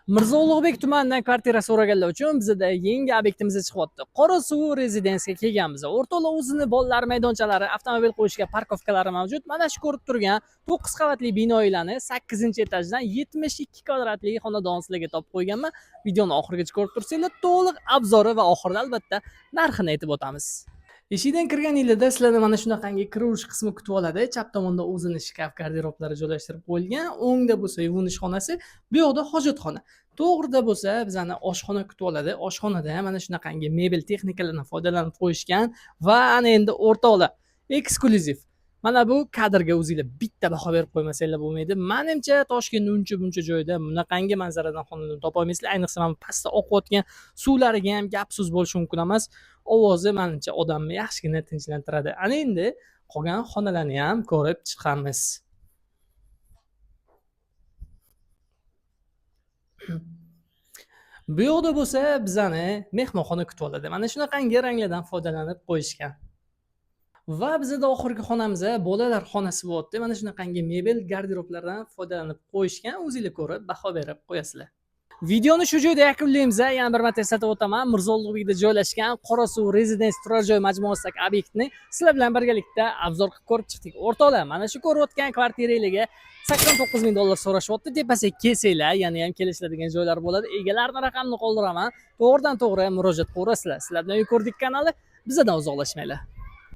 Mirzo Ulug'bek tumanidan kvartira so'raganlar uchun bizda yangi obyektimizga chiqyapti. Qorasuv rezidensiyaga kelganmiz. O'rtoqlar o'zini bolalar maydonchalari, avtomobil qo'yishga parkovkalari mavjud. Mana shu ko'rib turgan 9 qavatli binolarni 8-etajdan 72 kvadratli xonadon sizlarga topib qo'yganman. Videoni oxirigacha ko'rib tursanglar, to'liq obzori va oxirida albatta narxini aytib o'tamiz. Eshikdan kirganingizda sizlarni mana shunaqangi kiravish qismi kutib oladi. Chap tomonda o'zini shkaf, garderoblari joylashtirib qo'yilgan. O'ngda bo'lsa yuvinish xonasi, bu yoqda hojatxona. To'g'rida bo'lsa bizani oshxona kutib oladi. Oshxonada ham mana shunaqangi mebel texnikalardan foydalanib qo'yishgan va ana endi o'rtoqlar eksklyuziv. Mana bu kadrga o'zingizlar bitta baho berib qo'ymasanglar bo'lmaydi. Menimcha Toshkentning uncha-buncha joyida bunaqangi manzaradan xonadon topa olmaysizlar. Ayniqsa mana pastda oqayotgan suvlariga ham gap so'z bo'lishi mumkin emas. Ovozi menimcha odamni yaxshigina tinchlantiradi. Ana endi qolgan xonalarni ham ko'rib chiqamiz. Bu yoqda bo'lsa bizani mehmonxona kutib oladi. Mana shunaqangi ranglardan foydalanib qo'yishgan. Va bizda oxirgi xonamiz bolalar xonasi bo'lyapti. Mana shunaqangi mebel, garderoblardan foydalanib qo'yishgan. O'zingizlar ko'rib baho berib qo'yasizlar. Videoni shu joyda yakunlaymiz. Yana bir marta eslatib o'taman. Mirzo Ulug'bekda joylashgan Qorasuv Residence turar joy majmuasidagi obyektni sizlar bilan birgalikda obzor qilib ko'rib chiqdik. O'rtoqlar, mana shu ko'rayotgan kvartiralarga $89,000 so'rashyapti. Tepasiga kelsanglar, yana ham kelishadigan joylar bo'ladi. Egalarning raqamini qoldiraman. To'g'ridan to'g'ri murojaat qilaverasizlar. Sizlar bilan ko'rdik kanali, bizdan uzoqlashmanglar.